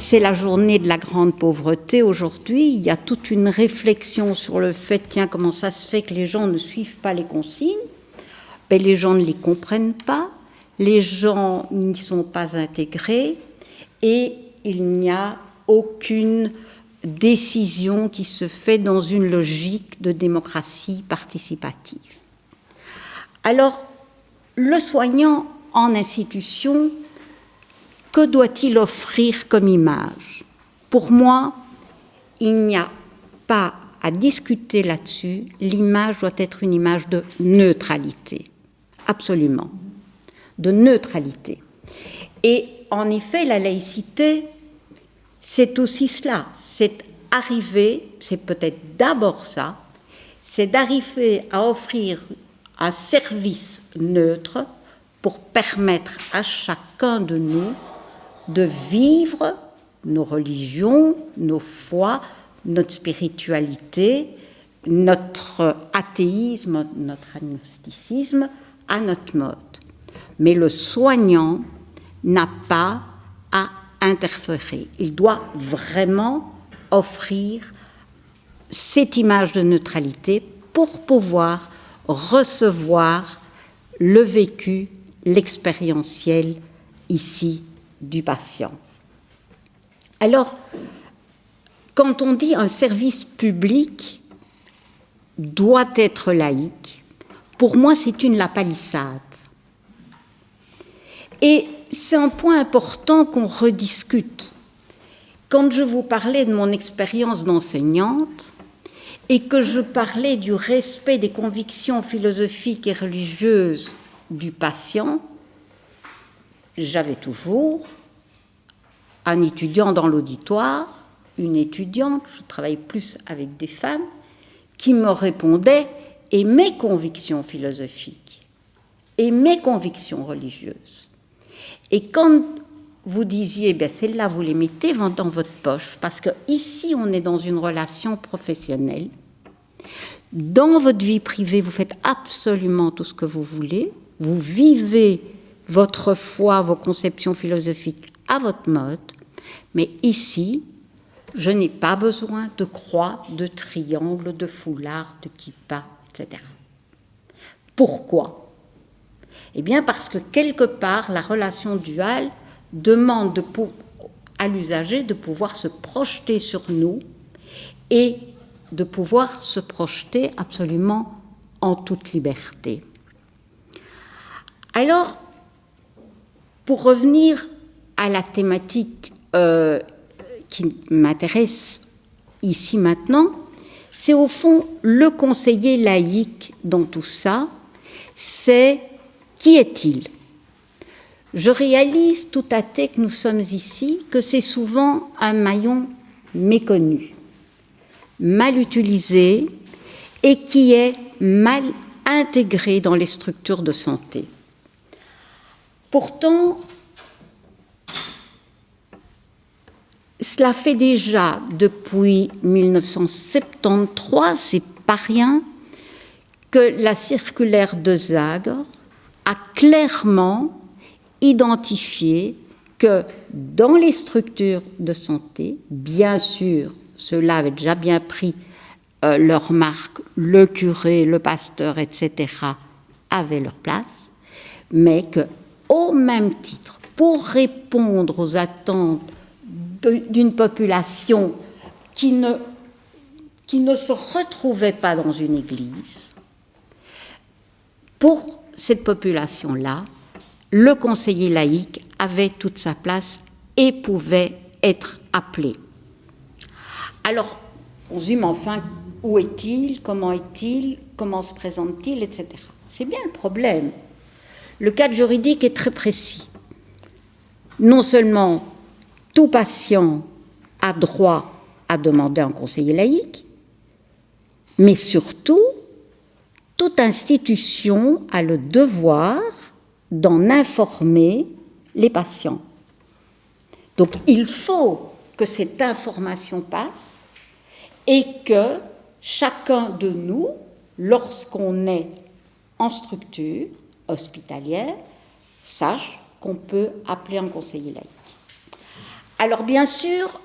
c'est la journée de la grande pauvreté aujourd'hui. Il y a toute une réflexion sur le fait, tiens, comment ça se fait que les gens ne suivent pas les consignes? Ben, les gens ne les comprennent pas, les gens n'y sont pas intégrés et il n'y a aucune décision qui se fait dans une logique de démocratie participative. Alors, le soignant en institution, que doit-il offrir comme image? Pour moi, il n'y a pas à discuter là-dessus. L'image doit être une image de neutralité, absolument, de neutralité. Et en effet, la laïcité, c'est aussi cela, c'est arriver, c'est peut-être d'abord ça, c'est d'arriver à offrir un service neutre pour permettre à chacun de nous de vivre nos religions, nos foi, notre spiritualité, notre athéisme, notre agnosticisme à notre mode. Mais le soignant n'a pas à interférer. Il doit vraiment offrir cette image de neutralité pour pouvoir recevoir le vécu, l'expérientiel ici du patient. Alors, quand on dit un service public doit être laïque, pour moi c'est une lapalissade. Et c'est un point important qu'on rediscute. Quand je vous parlais de mon expérience d'enseignante et que je parlais du respect des convictions philosophiques et religieuses du patient, j'avais toujours un étudiant dans l'auditoire, une étudiante, je travaille plus avec des femmes, qui me répondait « et mes convictions philosophiques, et mes convictions religieuses ». Et quand vous disiez « celles-là, vous les mettez dans votre poche », parce qu'ici, on est dans une relation professionnelle, dans votre vie privée, vous faites absolument tout ce que vous voulez, vous vivez votre foi, vos conceptions philosophiques à votre mode, mais ici, je n'ai pas besoin de croix, de triangle, de foulard, de kippa, etc. Pourquoi? Eh bien parce que quelque part, la relation duale demande à l'usager de pouvoir se projeter sur nous et de pouvoir se projeter absolument en toute liberté. Alors, pour revenir à la thématique qui m'intéresse ici maintenant, c'est au fond le conseiller laïque dans tout ça, c'est qui est-il? Je réalise tout à fait que nous sommes ici, que c'est souvent un maillon méconnu, mal utilisé et qui est mal intégré dans les structures de santé. Pourtant, cela fait déjà depuis 1973, c'est pas rien, que la circulaire de Zagor a clairement identifié que dans les structures de santé, bien sûr, ceux-là avaient déjà bien pris leur marque, le curé, le pasteur, etc., avaient leur place, mais qu'au même titre, pour répondre aux attentes d'une population qui ne se retrouvait pas dans une église, pour cette population-là, le conseiller laïque avait toute sa place et pouvait être appelé. Alors, on se dit, mais enfin, où est-il? Comment se présente-t-il, etc. C'est bien le problème. Le cadre juridique est très précis. Non seulement tout patient a droit à demander un conseiller laïque, mais surtout, toute institution a le devoir d'en informer les patients. Donc, il faut que cette information passe et que chacun de nous, lorsqu'on est en structure hospitalière, sache qu'on peut appeler un conseiller laïque. Alors bien sûr,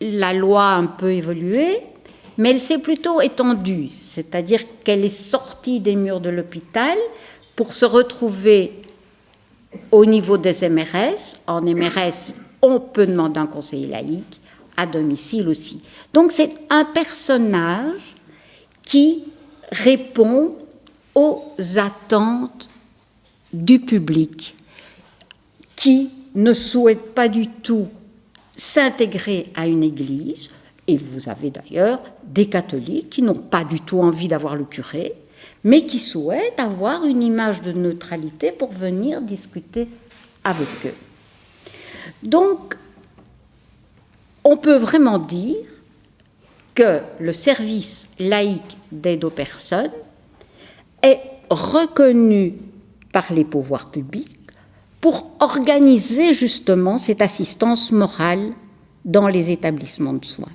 la loi a un peu évolué, mais elle s'est plutôt étendue, c'est-à-dire qu'elle est sortie des murs de l'hôpital pour se retrouver au niveau des MRS. En MRS, on peut demander un conseiller laïque, à domicile aussi. Donc c'est un personnage qui répond aux attentes du public, qui ne souhaite pas du tout s'intégrer à une église, et vous avez d'ailleurs des catholiques qui n'ont pas du tout envie d'avoir le curé, mais qui souhaitent avoir une image de neutralité pour venir discuter avec eux. Donc, on peut vraiment dire que le service laïque d'aide aux personnes est reconnu par les pouvoirs publics pour organiser justement cette assistance morale dans les établissements de soins.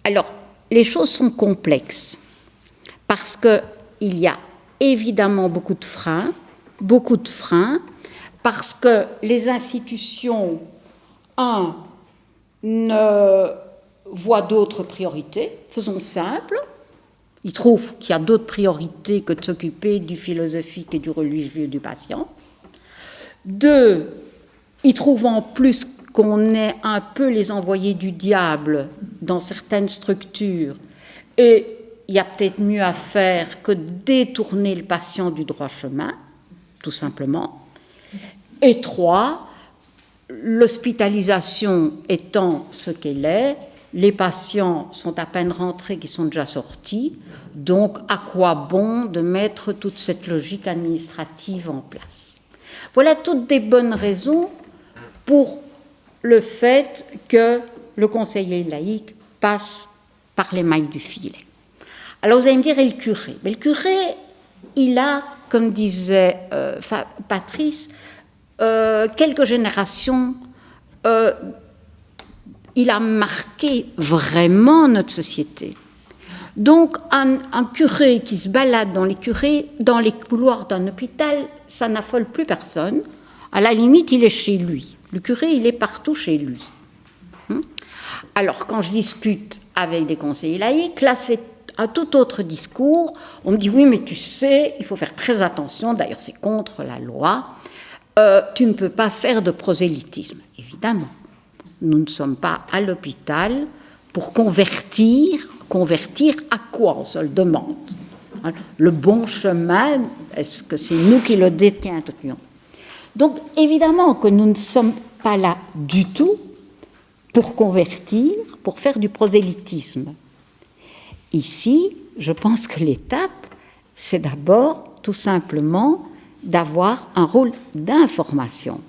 Alors, les choses sont complexes parce qu'il y a évidemment beaucoup de freins, parce que les institutions, ne voient d'autres priorités. Faisons simple, ils trouvent qu'il y a d'autres priorités que de s'occuper du philosophique et du religieux du patient. 2, ils trouvent en plus qu'on est un peu les envoyés du diable dans certaines structures et il y a peut-être mieux à faire que détourner le patient du droit chemin, tout simplement. Et 3, l'hospitalisation étant ce qu'elle est, les patients sont à peine rentrés qui sont déjà sortis, donc à quoi bon de mettre toute cette logique administrative en place? Voilà toutes des bonnes raisons pour le fait que le conseiller laïque passe par les mailles du filet. Alors vous allez me dire, et le curé? Mais le curé, il a, comme disait Patrice, quelques générations, il a marqué vraiment notre société. Donc un curé qui se balade dans les couloirs d'un hôpital, ça n'affole plus personne. À la limite, il est chez lui. Le curé, il est partout chez lui. Alors, quand je discute avec des conseillers laïcs, là, c'est un tout autre discours. On me dit, oui, mais tu sais, il faut faire très attention. D'ailleurs, c'est contre la loi. Tu ne peux pas faire de prosélytisme. Évidemment, nous ne sommes pas à l'hôpital pour convertir à quoi, on se le demande. Le bon chemin, est-ce que c'est nous qui le détiendrions? Donc, évidemment que nous ne sommes pas là du tout pour convertir, pour faire du prosélytisme. Ici, je pense que l'étape, c'est d'abord tout simplement d'avoir un rôle d'information,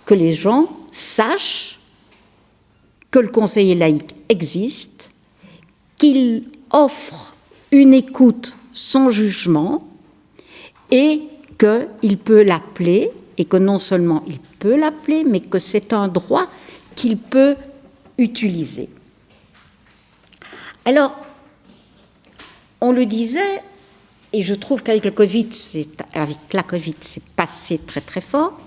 que les gens sachent que le conseiller laïque existe, qu'il offre une écoute sans jugement et qu'il peut l'appeler, et que non seulement il peut l'appeler, mais que c'est un droit qu'il peut utiliser. Alors, on le disait, et je trouve qu'avec la Covid, c'est passé très très fort.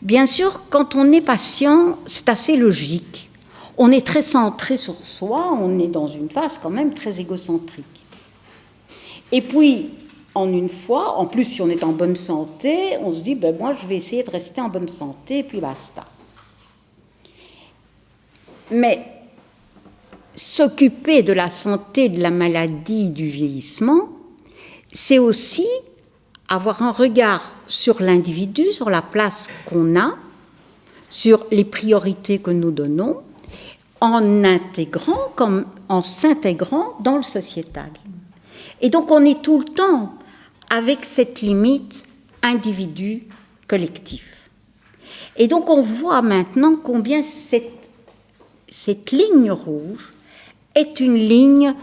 Bien sûr, quand on est patient, c'est assez logique. On est très centré sur soi, on est dans une phase quand même très égocentrique. Et puis, en une fois, en plus si on est en bonne santé, on se dit, moi je vais essayer de rester en bonne santé, et puis basta. Mais s'occuper de la santé, de la maladie, du vieillissement, c'est aussi avoir un regard sur l'individu, sur la place qu'on a, sur les priorités que nous donnons, en s'intégrant dans le sociétal. Et donc on est tout le temps avec cette limite individu-collectif. Et donc on voit maintenant combien cette ligne rouge est une ligne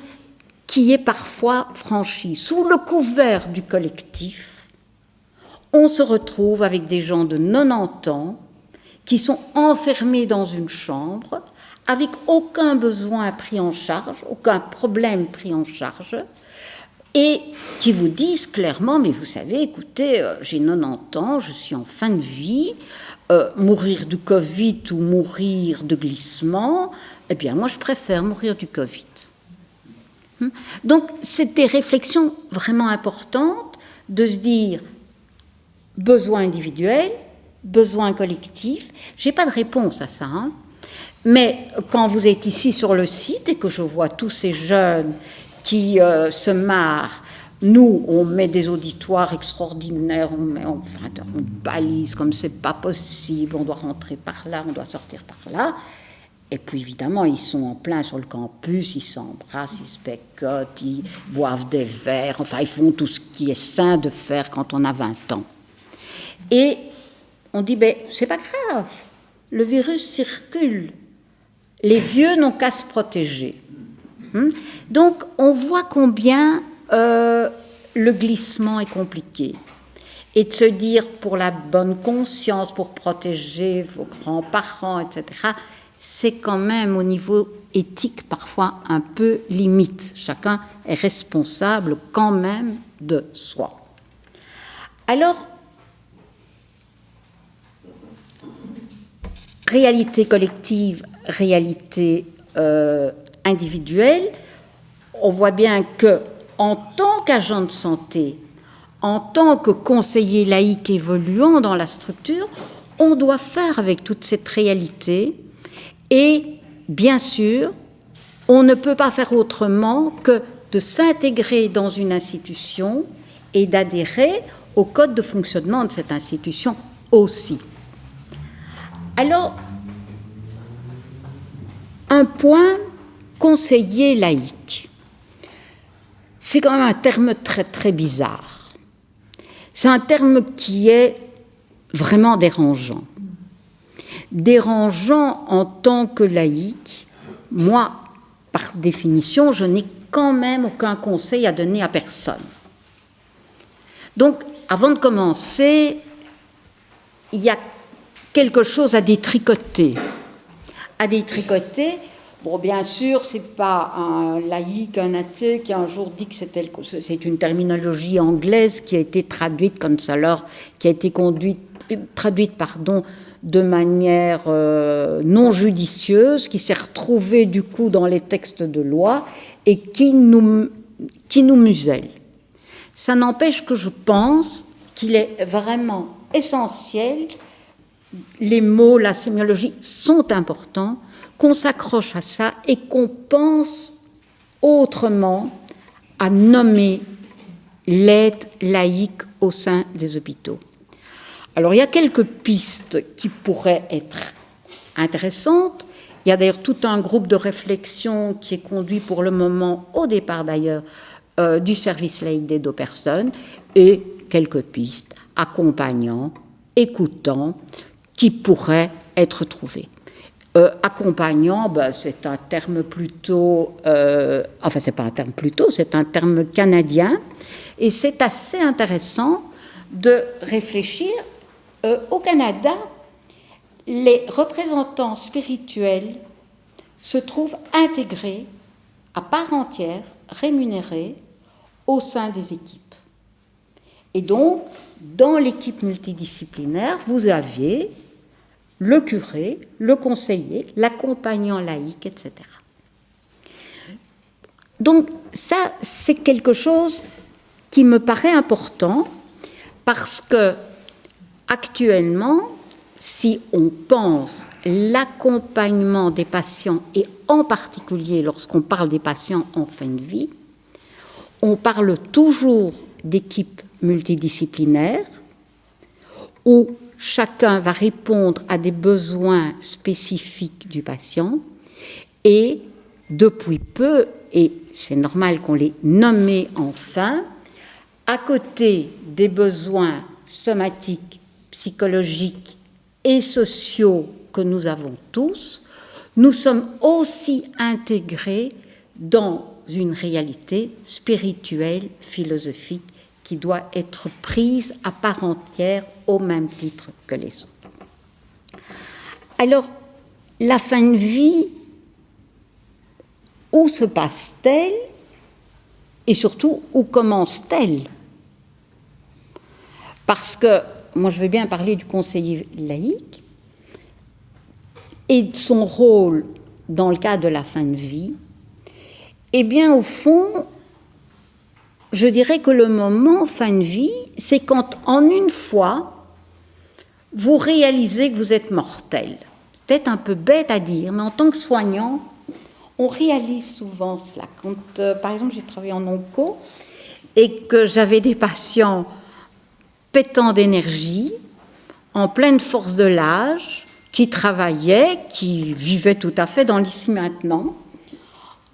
qui est parfois franchie. Sous le couvert du collectif, on se retrouve avec des gens de 90 ans qui sont enfermés dans une chambre avec aucun besoin pris en charge, aucun problème pris en charge, et qui vous disent clairement, mais vous savez, écoutez, j'ai 90 ans, je suis en fin de vie, mourir du Covid ou mourir de glissement, eh bien moi je préfère mourir du Covid. Donc c'est des réflexions vraiment importantes de se dire besoin individuel, besoin collectif. Je n'ai pas de réponse à ça, hein. Mais quand vous êtes ici sur le site et que je vois tous ces jeunes qui se marrent, nous, on met des auditoires extraordinaires, on balise comme c'est pas possible, on doit rentrer par là, on doit sortir par là. Et puis évidemment, ils sont en plein sur le campus, ils s'embrassent, ils se bécotent, ils boivent des verres, enfin ils font tout ce qui est sain de faire quand on a 20 ans. Et on dit, ben c'est pas grave, le virus circule, les vieux n'ont qu'à se protéger. Donc on voit combien le glissement est compliqué. Et de se dire, pour la bonne conscience, pour protéger vos grands-parents, etc., c'est quand même au niveau éthique parfois un peu limite. Chacun est responsable quand même de soi. Alors, réalité collective, réalité individuelle, on voit bien que en tant qu'agent de santé, en tant que conseiller laïque évoluant dans la structure, on doit faire avec toute cette réalité. Et bien sûr, on ne peut pas faire autrement que de s'intégrer dans une institution et d'adhérer au code de fonctionnement de cette institution aussi. Alors, un point, conseiller laïque. C'est quand même un terme très très bizarre. C'est un terme qui est vraiment dérangeant. Dérangeant en tant que laïque, moi, par définition, je n'ai quand même aucun conseil à donner à personne. Donc, avant de commencer, il y a quelque chose à détricoter. À détricoter, bon, bien sûr, c'est pas un laïque, un athée qui un jour dit que c'est une terminologie anglaise qui a été traduite comme ça, alors, qui a été traduite, de manière non judicieuse, qui s'est retrouvée du coup dans les textes de loi et qui nous muselle. Ça n'empêche que je pense qu'il est vraiment essentiel, les mots, la sémiologie sont importants, qu'on s'accroche à ça et qu'on pense autrement à nommer l'aide laïque au sein des hôpitaux. Alors, il y a quelques pistes qui pourraient être intéressantes. Il y a d'ailleurs tout un groupe de réflexion qui est conduit pour le moment, au départ d'ailleurs, du service laïque d'aide aux personnes, et quelques pistes accompagnant, écoutant, qui pourraient être trouvées. Accompagnant, c'est un terme plutôt... c'est pas un terme plutôt, c'est un terme canadien, et c'est assez intéressant de réfléchir. Au Canada, les représentants spirituels se trouvent intégrés à part entière, rémunérés, au sein des équipes. Et donc, dans l'équipe multidisciplinaire, vous aviez le curé, le conseiller, l'accompagnant laïque, etc. Donc, ça, c'est quelque chose qui me paraît important parce que actuellement, si on pense l'accompagnement des patients, et en particulier lorsqu'on parle des patients en fin de vie, on parle toujours d'équipes multidisciplinaires où chacun va répondre à des besoins spécifiques du patient et depuis peu, et c'est normal qu'on les nomme enfin, à côté des besoins somatiques, psychologiques et sociaux que nous avons tous, nous sommes aussi intégrés dans une réalité spirituelle, philosophique, qui doit être prise à part entière au même titre que les autres. Alors, la fin de vie, où se passe-t-elle Et surtout, où commence-t-elle? Parce que, moi je veux bien parler du conseiller laïque et de son rôle dans le cas de la fin de vie. Eh bien, au fond, je dirais que le moment fin de vie, c'est quand, en une fois, vous réalisez que vous êtes mortel. Peut-être un peu bête à dire, mais en tant que soignant, on réalise souvent cela. Quand, par exemple, j'ai travaillé en onco et que j'avais des patients pétants d'énergie, en pleine force de l'âge, qui travaillaient, qui vivaient tout à fait dans l'ici maintenant.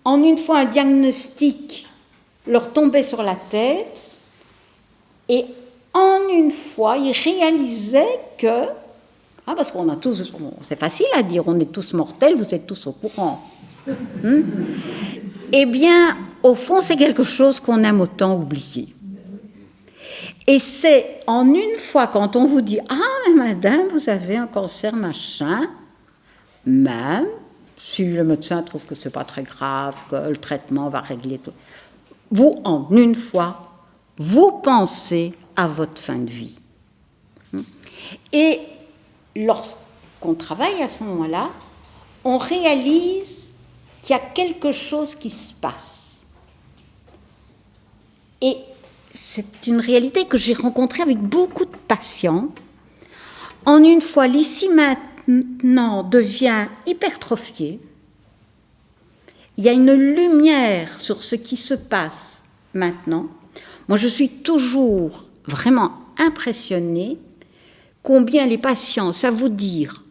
En une fois, un diagnostic leur tombait sur la tête et en une fois, ils réalisaient que, parce qu'on a tous, c'est facile à dire, on est tous mortels, vous êtes tous au courant. Eh bien, au fond, c'est quelque chose qu'on aime autant oublier. Et c'est en une fois, quand on vous dit « Ah, mais madame, vous avez un cancer, machin », même si le médecin trouve que ce n'est pas très grave, que le traitement va régler tout, vous, en une fois, vous pensez à votre fin de vie. Et lorsqu'on travaille à ce moment-là, on réalise qu'il y a quelque chose qui se passe. Et c'est une réalité que j'ai rencontrée avec beaucoup de patients. En une fois, l'ici maintenant devient hypertrophié. Il y a une lumière sur ce qui se passe maintenant. Moi, je suis toujours vraiment impressionnée combien les patients savent vous dire,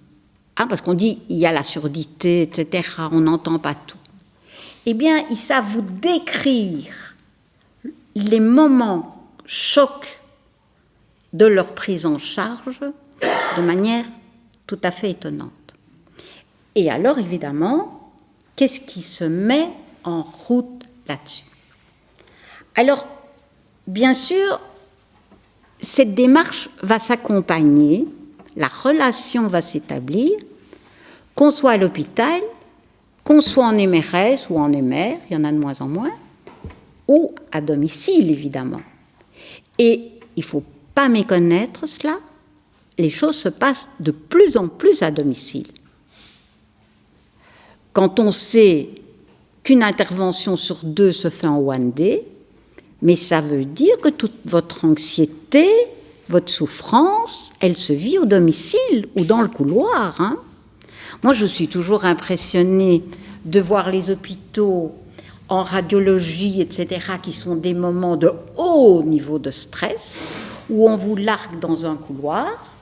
parce qu'on dit il y a la surdité, etc., on n'entend pas tout. Eh bien, ils savent vous décrire les moments chocs de leur prise en charge de manière tout à fait étonnante. Et alors, évidemment, qu'est-ce qui se met en route là-dessus? Alors, bien sûr, cette démarche va s'accompagner, la relation va s'établir, qu'on soit à l'hôpital, qu'on soit en MRS ou en MR, il y en a de moins en moins, ou à domicile, évidemment. Et il ne faut pas méconnaître cela, les choses se passent de plus en plus à domicile. Quand on sait qu'une intervention sur 2 se fait en one day, mais ça veut dire que toute votre anxiété, votre souffrance, elle se vit au domicile ou dans le couloir. Moi, je suis toujours impressionnée de voir les hôpitaux en radiologie, etc., qui sont des moments de haut niveau de stress, où on vous largue dans un couloir,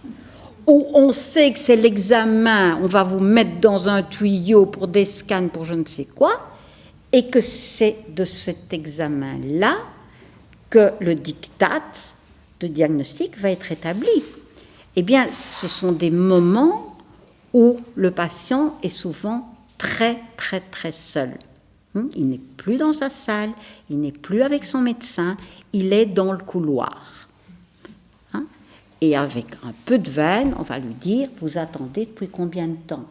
où on sait que c'est l'examen, on va vous mettre dans un tuyau pour des scans, pour je ne sais quoi, et que c'est de cet examen-là que le diktat de diagnostic va être établi. Eh bien, ce sont des moments où le patient est souvent très, très, très seul. Il n'est plus dans sa salle, il n'est plus avec son médecin, il est dans le couloir. Et avec un peu de veine, on va lui dire « Vous attendez depuis combien de temps ?»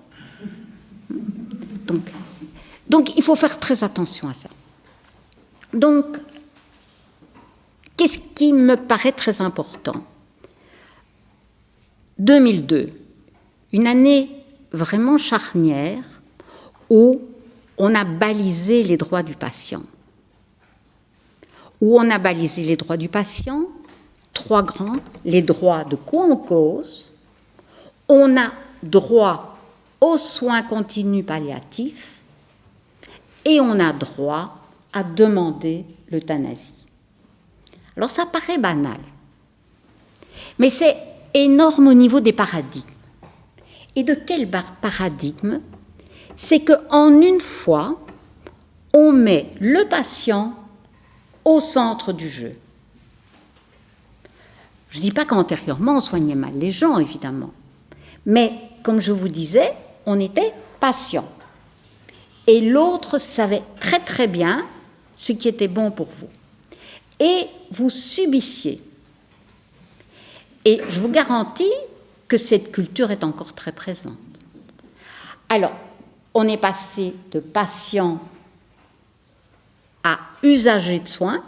Donc, il faut faire très attention à ça. Donc, qu'est-ce qui me paraît très important? 2002, une année vraiment charnière où on a balisé les droits du patient. Où on a balisé les droits du patient, 3 grands, les droits de quoi on cause, on a droit aux soins continus palliatifs et on a droit à demander l'euthanasie. Alors ça paraît banal, mais c'est énorme au niveau des paradigmes. Et de quel paradigme? C'est qu'en une fois, on met le patient au centre du jeu. Je ne dis pas qu'antérieurement, on soignait mal les gens, évidemment. Mais, comme je vous disais, on était patient. Et l'autre savait très très bien ce qui était bon pour vous. Et vous subissiez. Et je vous garantis que cette culture est encore très présente. Alors, on est passé de patients à usager de soins,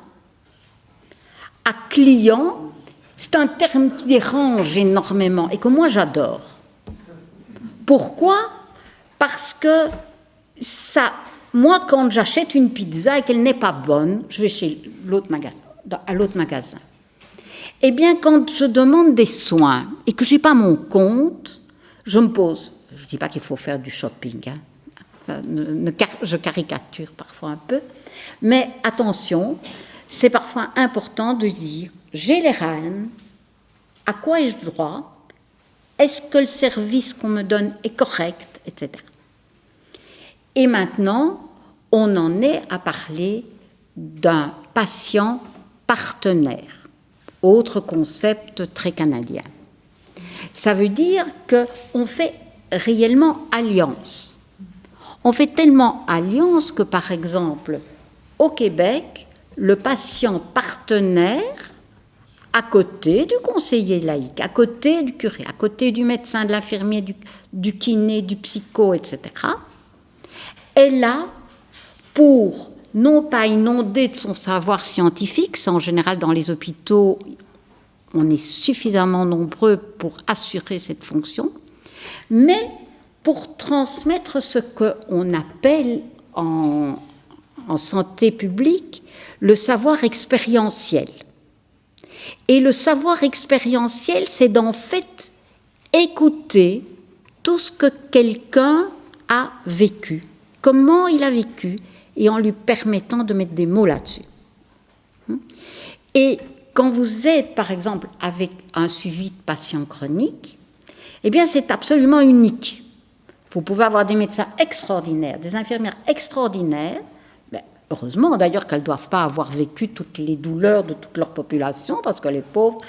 à client. C'est un terme qui dérange énormément et que moi j'adore. Pourquoi ? Parce que ça, moi quand j'achète une pizza et qu'elle n'est pas bonne, je vais chez à l'autre magasin. Eh bien, quand je demande des soins et que je n'ai pas mon compte, je me pose. Je ne dis pas qu'il faut faire du shopping, hein. Enfin, je caricature parfois un peu, mais attention, c'est parfois important de dire j'ai les rênes, à quoi ai-je droit, est-ce que le service qu'on me donne est correct, etc. Et maintenant, on en est à parler d'un patient partenaire, autre concept très canadien. Ça veut dire qu'on fait réellement alliance. On fait tellement alliance que, par exemple, au Québec, le patient partenaire, à côté du conseiller laïque, à côté du curé, à côté du médecin, de l'infirmier, du kiné, du psycho, etc., est là pour non pas inonder de son savoir scientifique, c'est en général dans les hôpitaux, on est suffisamment nombreux pour assurer cette fonction, mais pour transmettre ce qu'on appelle en santé publique le savoir expérientiel. Et le savoir expérientiel, c'est d'en fait écouter tout ce que quelqu'un a vécu, comment il a vécu, et en lui permettant de mettre des mots là-dessus. Et quand vous êtes, par exemple, avec un suivi de patients chroniques, eh bien, c'est absolument unique. Vous pouvez avoir des médecins extraordinaires, des infirmières extraordinaires, heureusement d'ailleurs qu'elles ne doivent pas avoir vécu toutes les douleurs de toute leur population, parce que les pauvres,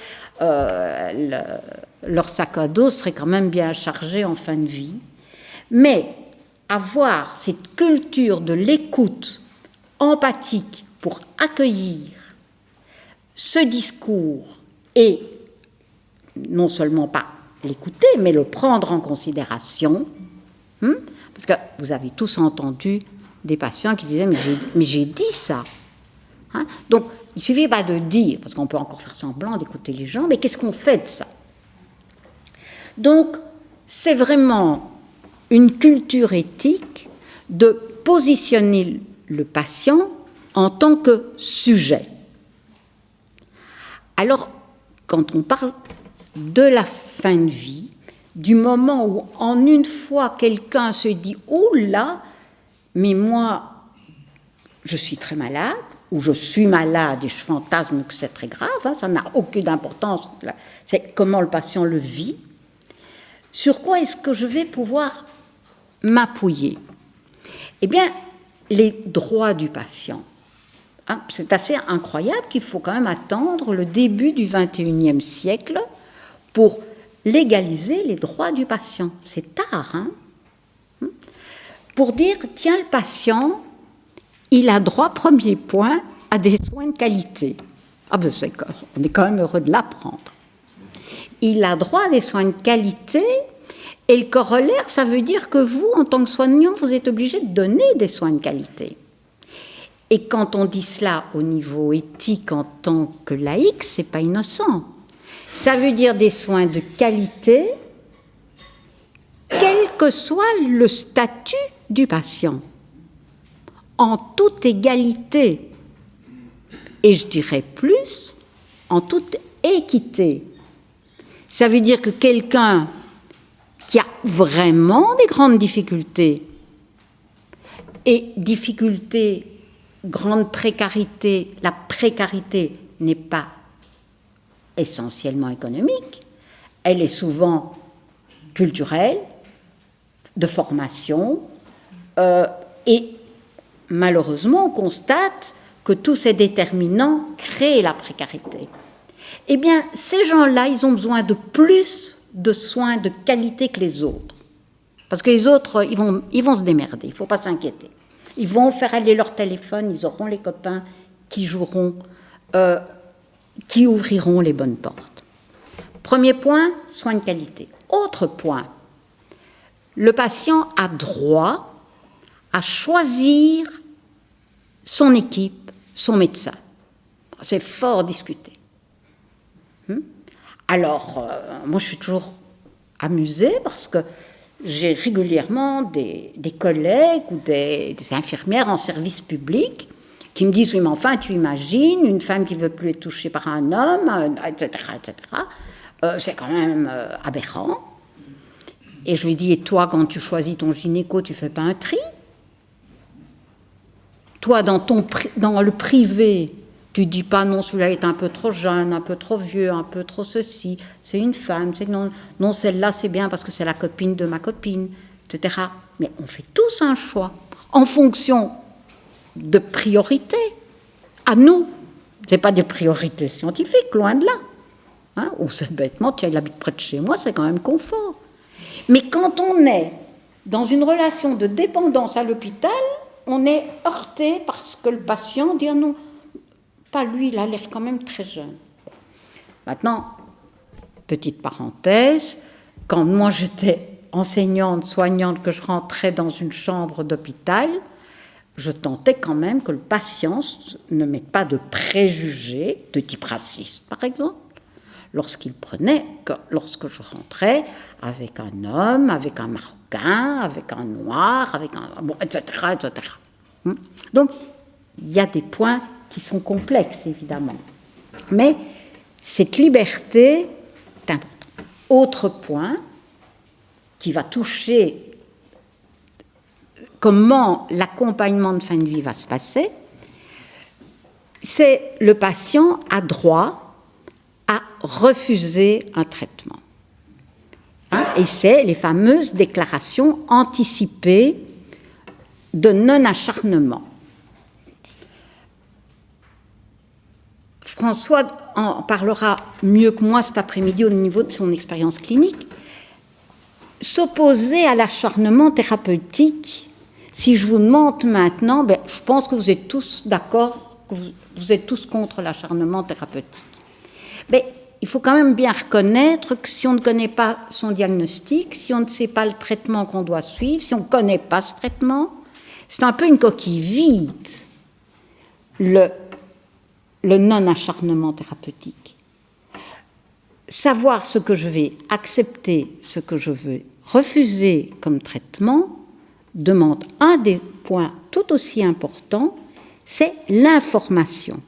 leur sac à dos serait quand même bien chargé en fin de vie. Mais avoir cette culture de l'écoute empathique pour accueillir ce discours et non seulement pas l'écouter, mais le prendre en considération, parce que vous avez tous entendu des patients qui disaient mais j'ai dit ça. Donc, il ne suffit pas de dire, parce qu'on peut encore faire semblant d'écouter les gens, mais qu'est-ce qu'on fait de ça? Donc, c'est vraiment une culture éthique de positionner le patient en tant que sujet. Alors, quand on parle de la fin de vie, du moment où en une fois quelqu'un se dit « Oh là, mais moi, je suis très malade » ou « je suis malade et je fantasme que c'est très grave », ça n'a aucune importance, c'est comment le patient le vit. Sur quoi est-ce que je vais pouvoir m'appuyer? Eh bien, les droits du patient. C'est assez incroyable qu'il faut quand même attendre le début du XXIe siècle pour légaliser les droits du patient. C'est tard, pour dire, tiens, le patient, il a droit, premier point, à des soins de qualité. On est quand même heureux de l'apprendre. Il a droit à des soins de qualité, et le corollaire, ça veut dire que vous, en tant que soignant, vous êtes obligé de donner des soins de qualité. Et quand on dit cela au niveau éthique en tant que laïque, c'est pas innocent. Ça veut dire des soins de qualité, quel que soit le statut du patient, en toute égalité, et je dirais plus, en toute équité. Ça veut dire que quelqu'un qui a vraiment des grandes difficultés, et difficultés, grande précarité, la précarité n'est pas essentiellement économique, elle est souvent culturelle, de formation, et malheureusement on constate que tous ces déterminants créent la précarité. Eh bien, ces gens-là, ils ont besoin de plus de soins de qualité que les autres. Parce que les autres, ils vont se démerder, il ne faut pas s'inquiéter. Ils vont faire aller leur téléphone, ils auront les copains qui joueront, qui ouvriront les bonnes portes. Premier point, soins de qualité. Autre point, le patient a droit à choisir son équipe, son médecin. C'est fort discuté. Alors, moi, je suis toujours amusée parce que j'ai régulièrement des collègues ou des infirmières en service public qui me disent « Oui, mais enfin, tu imagines une femme qui ne veut plus être touchée par un homme, etc. C'est quand même aberrant. » Et je lui dis « Et toi, quand tu choisis ton gynéco, tu ne fais pas un tri ? Toi, dans le privé, tu ne dis pas non, celui-là est un peu trop jeune, un peu trop vieux, un peu trop ceci, c'est une femme, non, celle-là c'est bien parce que c'est la copine de ma copine, etc. » Mais on fait tous un choix en fonction de priorités. À nous, ce n'est pas des priorités scientifiques, loin de là. Ou c'est bêtement, tiens, il habite près de chez moi, c'est quand même confort. Mais quand on est dans une relation de dépendance à l'hôpital, on est heurté parce que le patient dit « non, pas lui, il a l'air quand même très jeune ». Maintenant, petite parenthèse, quand moi j'étais enseignante, soignante, que je rentrais dans une chambre d'hôpital, je tentais quand même que le patient ne mette pas de préjugés de type raciste, par exemple, lorsque je rentrais avec un homme, avec un Marocain, avec un Noir, etc., etc. Donc, il y a des points qui sont complexes, évidemment. Mais cette liberté est importante. Autre point qui va toucher comment l'accompagnement de fin de vie va se passer, c'est le patient a droit à refuser un traitement. Et c'est les fameuses déclarations anticipées de non-acharnement. François en parlera mieux que moi cet après-midi au niveau de son expérience clinique. S'opposer à l'acharnement thérapeutique, si je vous demande maintenant, je pense que vous êtes tous d'accord, que vous êtes tous contre l'acharnement thérapeutique. Mais il faut quand même bien reconnaître que si on ne connaît pas son diagnostic, si on ne sait pas le traitement qu'on doit suivre, si on ne connaît pas ce traitement, c'est un peu une coquille vide, le non-acharnement thérapeutique. Savoir ce que je vais accepter, ce que je veux refuser comme traitement, demande un des points tout aussi importants, c'est l'information.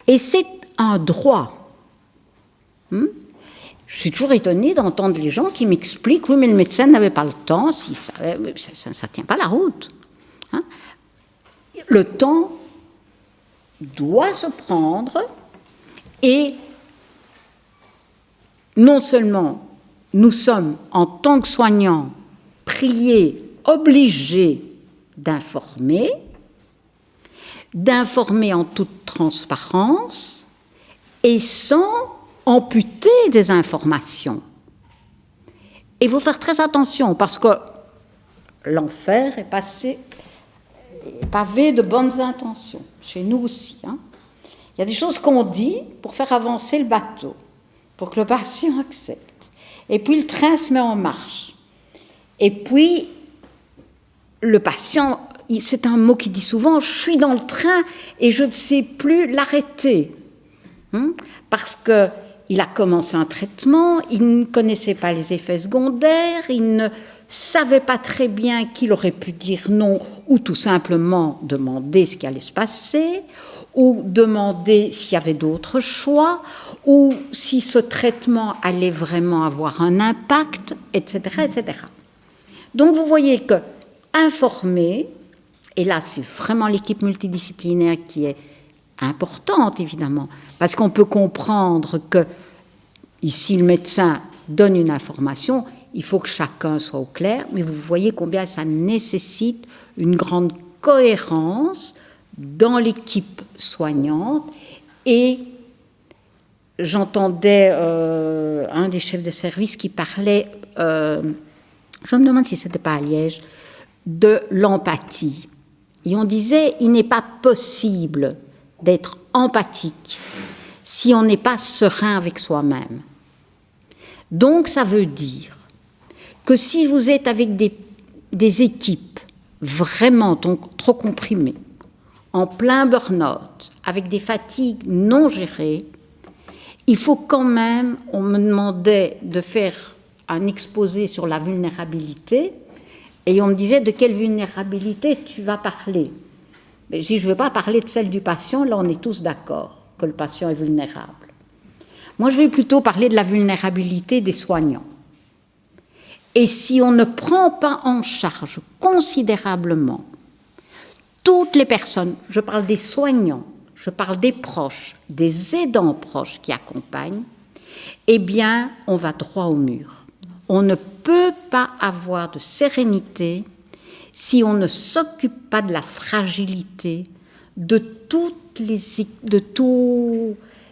Et c'est un droit. Je suis toujours étonnée d'entendre les gens qui m'expliquent « Oui, mais le médecin n'avait pas le temps, s'il savait, ça ne tient pas la route. » Le temps doit se prendre et non seulement nous sommes, en tant que soignants, priés, obligés d'informer en toute transparence et sans amputer des informations. Et il faut faire très attention parce que l'enfer est pavé de bonnes intentions, chez nous aussi. Il y a des choses qu'on dit pour faire avancer le bateau, pour que le patient accepte. Et puis le train se met en marche. Et puis le patient, c'est un mot qu'il dit souvent, je suis dans le train et je ne sais plus l'arrêter. Parce qu'il a commencé un traitement, il ne connaissait pas les effets secondaires, il ne savait pas très bien qu'il aurait pu dire non ou tout simplement demander ce qui allait se passer ou demander s'il y avait d'autres choix ou si ce traitement allait vraiment avoir un impact, etc., etc. Donc vous voyez que informer, et là c'est vraiment l'équipe multidisciplinaire qui est importante évidemment, parce qu'on peut comprendre que ici le médecin donne une information, il faut que chacun soit au clair, mais vous voyez combien ça nécessite une grande cohérence dans l'équipe soignante. Et j'entendais un des chefs de service qui parlait, je me demande si ce n'était pas à Liège, de l'empathie. Et on disait, il n'est pas possible d'être empathique si on n'est pas serein avec soi-même. Donc ça veut dire que si vous êtes avec des équipes vraiment trop comprimées, en plein burn-out, avec des fatigues non gérées, il faut quand même, on me demandait de faire un exposé sur la vulnérabilité, et on me disait de quelle vulnérabilité tu vas parler. Mais je dis, je ne veux pas parler de celle du patient, là on est tous d'accord que le patient est vulnérable. Moi je vais plutôt parler de la vulnérabilité des soignants. Et si on ne prend pas en charge considérablement toutes les personnes, je parle des soignants, je parle des proches, des aidants proches qui accompagnent, eh bien, on va droit au mur. On ne peut pas avoir de sérénité si on ne s'occupe pas de la fragilité de tous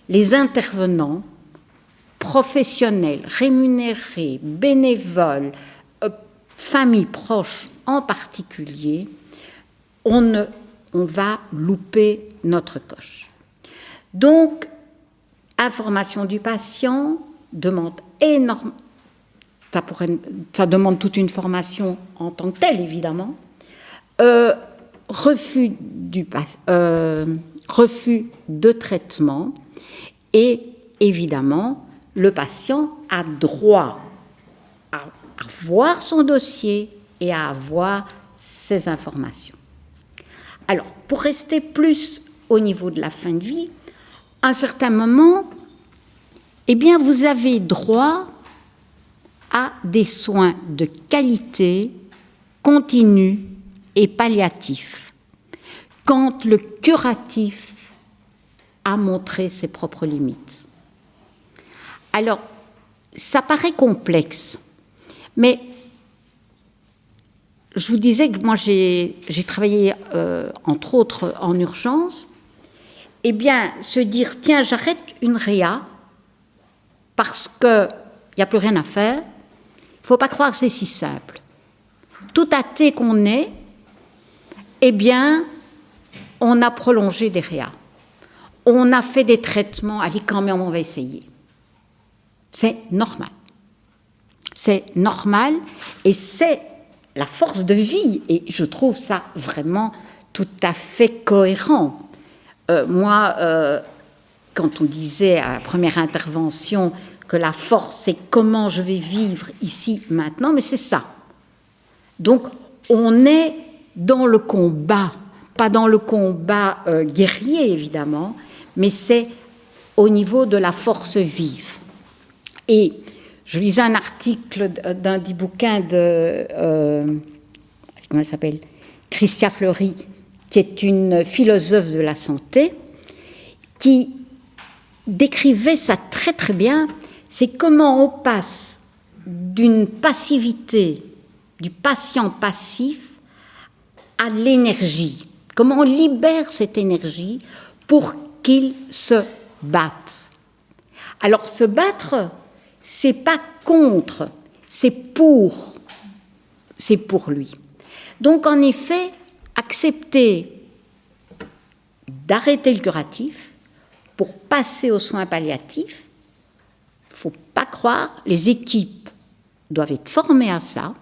les intervenants professionnels, rémunérés, bénévoles, familles proches en particulier. On va louper notre coche. Donc, information du patient demande énormément, ça demande toute une formation en tant que telle, évidemment. Refus de traitement et, évidemment, le patient a droit à voir son dossier et à avoir ces informations. Alors, pour rester plus au niveau de la fin de vie, à un certain moment, eh bien, vous avez droit à des soins de qualité, continus et palliatifs, quand le curatif a montré ses propres limites. Alors, ça paraît complexe, mais je vous disais que moi j'ai travaillé entre autres en urgence. Eh bien, se dire tiens, j'arrête une réa parce qu'il n'y a plus rien à faire, il ne faut pas croire que c'est si simple. Tout athée qu'on est, eh bien, on a prolongé des réas. On a fait des traitements, allez, quand même, on va essayer. C'est normal. C'est normal et c'est la force de vie. Et je trouve ça vraiment tout à fait cohérent. Moi, quand on disait à la première intervention que la force, c'est comment je vais vivre ici, maintenant, mais c'est ça. Donc, on est dans le combat, pas dans le combat guerrier, évidemment, mais c'est au niveau de la force vive. Et je lisais un article d'un des bouquins de, comment elle s'appelle, Christia Fleury, qui est une philosophe de la santé, qui décrivait ça très très bien, c'est comment on passe d'une passivité, du patient passif, à l'énergie. Comment on libère cette énergie pour qu'il se batte. Alors se battre, c'est pas contre, c'est pour lui. Donc en effet, accepter d'arrêter le curatif pour passer aux soins palliatifs, il ne faut pas croire, les équipes doivent être formées à ça,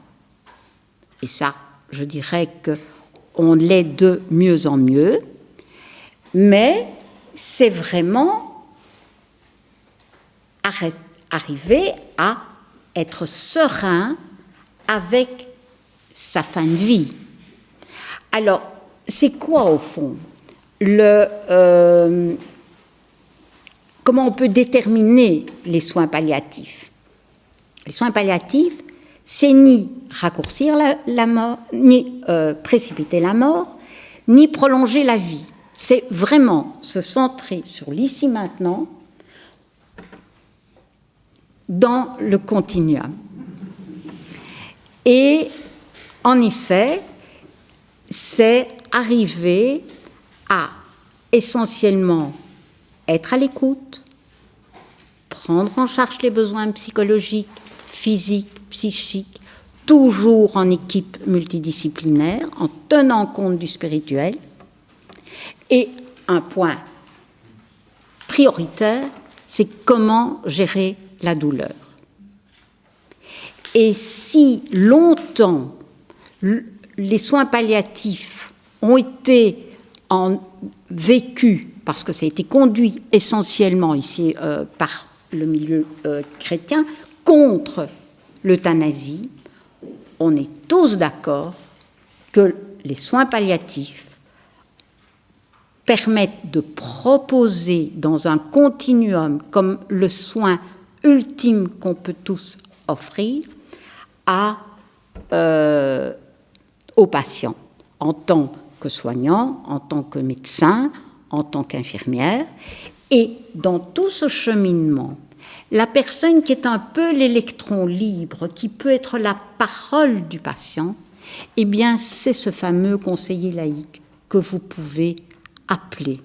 et ça, je dirais qu'on l'est de mieux en mieux, mais c'est vraiment arriver à être serein avec sa fin de vie. Alors, c'est quoi au fond comment on peut déterminer les soins palliatifs? Les soins palliatifs, c'est ni raccourcir la mort, ni précipiter la mort, ni prolonger la vie. C'est vraiment se centrer sur l'ici maintenant dans le continuum. Et en effet, c'est arriver à essentiellement être à l'écoute, prendre en charge les besoins psychologiques, physiques, psychiques, toujours en équipe multidisciplinaire, en tenant compte du spirituel. Et un point prioritaire, c'est comment gérer la douleur. Et si longtemps les soins palliatifs ont été en vécu, parce que ça a été conduit essentiellement ici par le milieu chrétien, contre l'euthanasie, on est tous d'accord que les soins palliatifs permettent de proposer dans un continuum comme le soin ultime qu'on peut tous offrir aux patients, en tant que soignant, en tant que médecin, en tant qu'infirmière. Et dans tout ce cheminement, la personne qui est un peu l'électron libre, qui peut être la parole du patient, eh bien, c'est ce fameux conseiller laïque que vous pouvez appeler.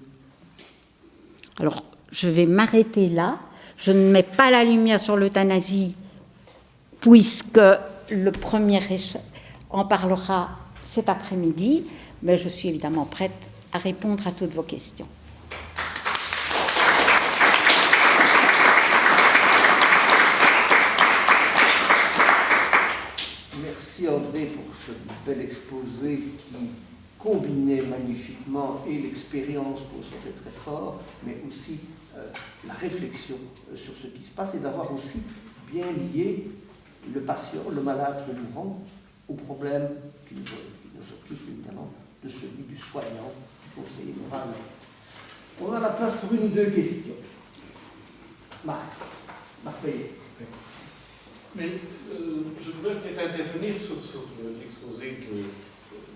Alors, je vais m'arrêter là. Je ne mets pas la lumière sur l'euthanasie, puisque le premier en parlera cet après-midi, mais je suis évidemment prête à répondre à toutes vos questions. Merci André pour ce bel exposé qui combinait magnifiquement et l'expérience pour le santé très fort, mais aussi la réflexion sur ce qui se passe et d'avoir aussi bien lié le patient, le malade, le mourant, au problème qui nous occupe évidemment de celui du soignant, du conseiller moral. On a la place pour une ou deux questions. Marc Payet. Mais je voudrais peut-être intervenir sur l'exposé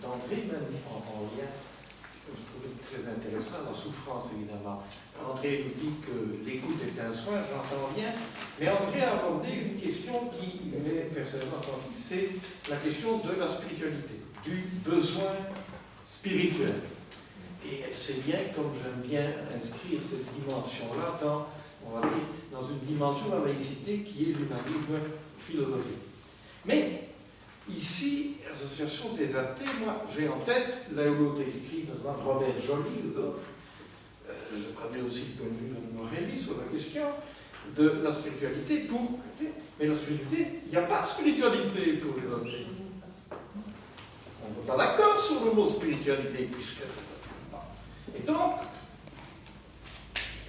d'André, même en lien, que je trouvais très intéressant, la souffrance évidemment. André nous dit que l'écoute est un soin, j'entends bien, mais André a abordé une question qui m'est personnellement sensible, c'est la question de la spiritualité, du besoin spirituel. Et c'est bien, comme j'aime bien inscrire cette dimension-là dans, on va dire, dans une dimension de la laïcité qui est l'humanisme philosophique. Mais ici, l'Association des athées, moi j'ai en tête, là où l'autre écrit, notamment Robert Joly, je connais aussi le point de vue de Morelli sur la question de la spiritualité mais la spiritualité, il n'y a pas de spiritualité pour les athées. On n'est pas d'accord sur le mot spiritualité, puisque. Et donc,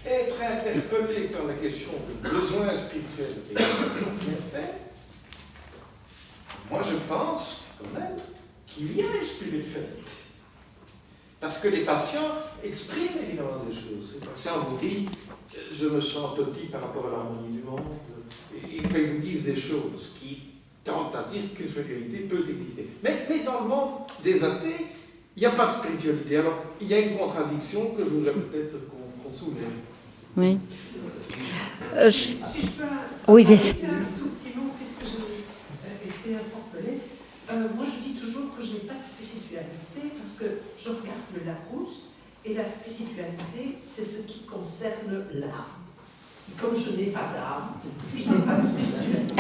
être interpellé par la question du besoin spirituel est bien fait, moi je pense quand même qu'il y a une spiritualité. Parce que les patients expriment évidemment des choses. Les patients vous disent « je me sens petit par rapport à l'harmonie du monde » et ils vous disent des choses qui tentent à dire qu'une spiritualité peut exister. Mais dans le monde des athées, il n'y a pas de spiritualité. Alors, il y a une contradiction que je voudrais peut-être qu'on soulève. Oui. Si je peux oui, bien un tout petit mot, puisque j'ai été interpellée. Moi, je dis toujours que je n'ai pas de spiritualité parce que je regarde le Larousse et la spiritualité, c'est ce qui concerne l'âme. Comme je n'ai pas d'âme, je n'ai pas de spiritualité.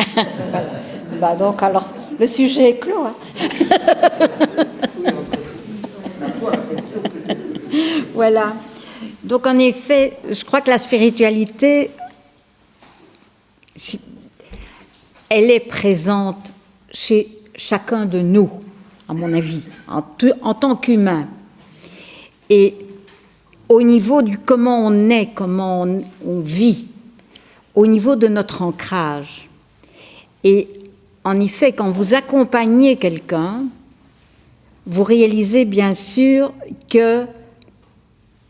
Bah donc, alors, le sujet est clos. Hein. Voilà. Donc, en effet, je crois que la spiritualité, elle est présente chez chacun de nous, à mon avis, en tant qu'humain. Et au niveau du comment on est, comment on vit, au niveau de notre ancrage. Et en effet, quand vous accompagnez quelqu'un, vous réalisez bien sûr que...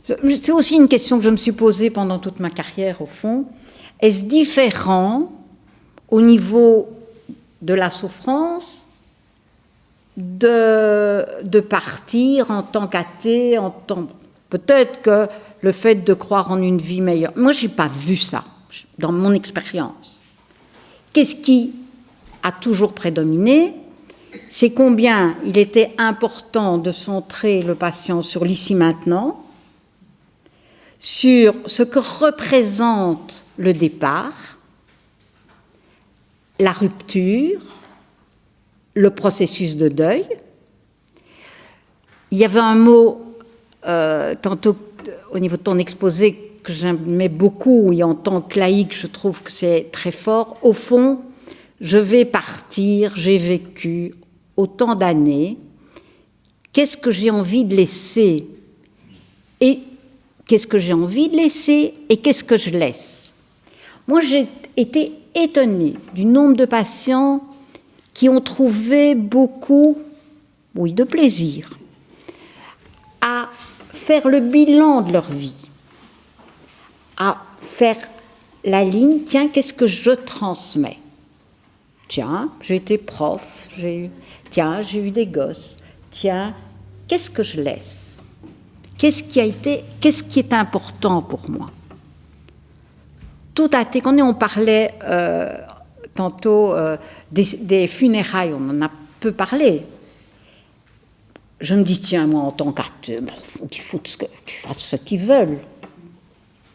C'est aussi une question que je me suis posée pendant toute ma carrière, au fond. Est-ce différent au niveau de la souffrance de partir en tant qu'athée, peut-être que le fait de croire en une vie meilleure. Moi, je n'ai pas vu ça dans mon expérience. Qu'est-ce qui a toujours prédominé? C'est combien il était important de centrer le patient sur l'ici-maintenant, sur ce que représente le départ, la rupture, le processus de deuil. Il y avait un mot, tantôt au niveau de ton exposé, que j'aimais beaucoup, et en tant que laïque, je trouve que c'est très fort. Au fond, je vais partir, j'ai vécu autant d'années. Qu'est-ce que j'ai envie de laisser Et qu'est-ce que j'ai envie de laisser et qu'est-ce que je laisse? Moi, j'ai été étonnée du nombre de patients qui ont trouvé beaucoup, oui, de plaisir à faire le bilan de leur vie, à faire la ligne, tiens, qu'est-ce que je transmets? Tiens, j'ai été prof, j'ai eu des gosses, tiens, qu'est-ce que je laisse? Qu'est-ce qui est important pour moi? Tout a été, quand on parlait tantôt des funérailles, on en a peu parlé. Je me dis, tiens, moi, en tant qu'athée, qu'ils fassent ce qu'ils veulent.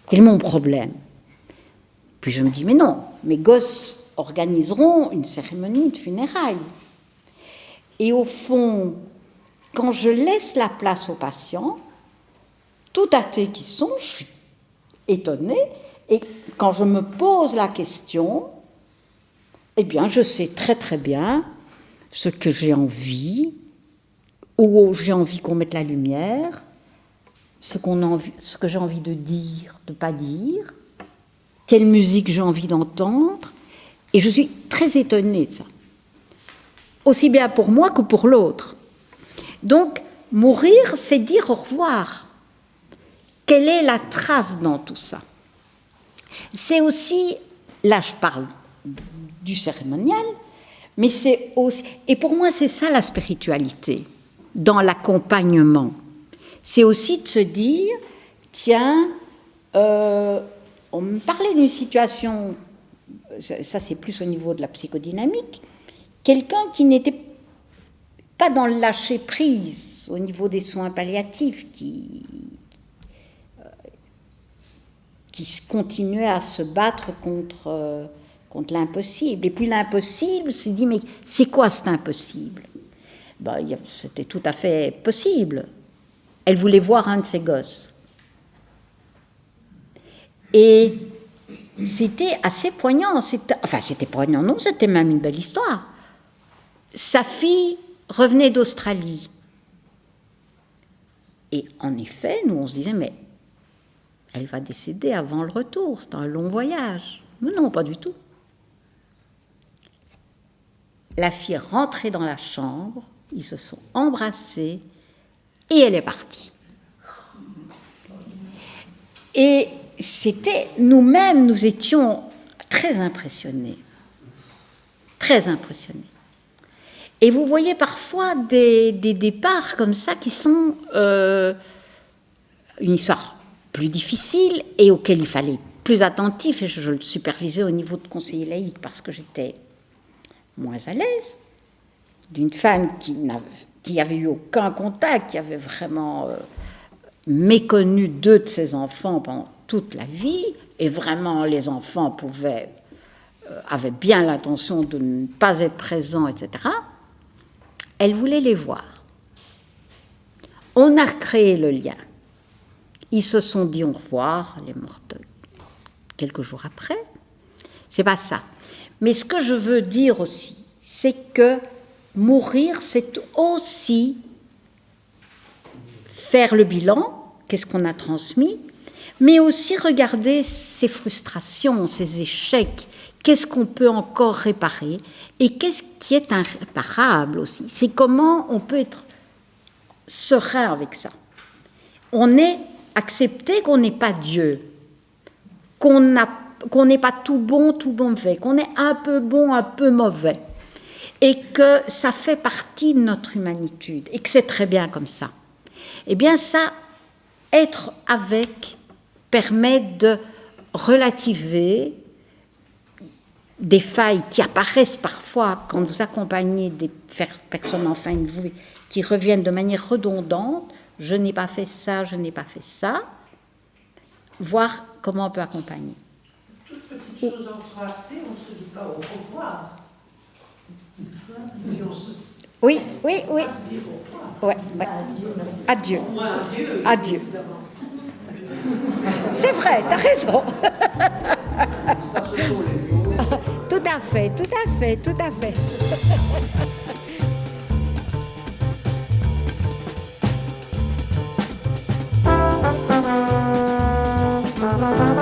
Quel est mon problème? Puis je me dis, mais non, mes gosses organiseront une cérémonie de funérailles. Et au fond, quand je laisse la place aux patients, tout athées qui sont, je suis étonnée, et quand je me pose la question, eh bien, je sais très très bien ce que j'ai envie, où j'ai envie qu'on mette la lumière, ce que j'ai envie de dire, de ne pas dire, quelle musique j'ai envie d'entendre, et je suis très étonnée de ça, aussi bien pour moi que pour l'autre. Donc, mourir, c'est dire au revoir. Quelle est la trace dans tout ça? C'est aussi, là je parle du cérémonial, mais c'est aussi, et pour moi c'est ça la spiritualité, dans l'accompagnement. C'est aussi de se dire, tiens, on me parlait d'une situation, ça c'est plus au niveau de la psychodynamique, quelqu'un qui n'était pas dans le lâcher-prise au niveau des soins palliatifs, qui continuait à se battre contre l'impossible. Et puis l'impossible se dit, mais c'est quoi cet impossible? C'était tout à fait possible. Elle voulait voir un de ses gosses. Et c'était assez poignant. C'était poignant, non, c'était même une belle histoire. Sa fille revenait d'Australie. Et en effet, nous, on se disait, mais elle va décéder avant le retour, c'est un long voyage. Mais non, pas du tout. La fille est rentrée dans la chambre, ils se sont embrassés et elle est partie. Et nous-mêmes, nous étions très impressionnés. Très impressionnés. Et vous voyez parfois des départs comme ça qui sont une histoire plus difficile et auquel il fallait être plus attentif, et je le supervisais au niveau de conseiller laïque parce que j'étais moins à l'aise, d'une femme qui avait eu aucun contact, qui avait vraiment méconnu 2 de ses enfants pendant toute la vie, et vraiment les enfants avaient bien l'intention de ne pas être présents, etc. Elle voulait les voir. On a recréé le lien. Ils se sont dit au revoir, elle est morte quelques jours après. C'est pas ça. Mais ce que je veux dire aussi, c'est que mourir, c'est aussi faire le bilan, qu'est-ce qu'on a transmis, mais aussi regarder ses frustrations, ses échecs, qu'est-ce qu'on peut encore réparer et qu'est-ce qui est irréparable aussi. C'est comment on peut être serein avec ça. On est accepté qu'on n'est pas Dieu, qu'on n'est pas tout bon, tout mauvais, qu'on est un peu bon, un peu mauvais, et que ça fait partie de notre humanité, et que c'est très bien comme ça. Eh bien ça, être avec permet de relativer des failles qui apparaissent parfois quand vous accompagnez des personnes en fin de vie qui reviennent de manière redondante. Je n'ai pas fait ça, je n'ai pas fait ça. Voir comment on peut accompagner. Toute petite chose entre athées, on ne se dit pas au revoir. Si on se... Oui. On va se dire au revoir. Ouais. Adieu. Adieu. Adieu. C'est vrai, t'as raison. Tout à fait. Merci.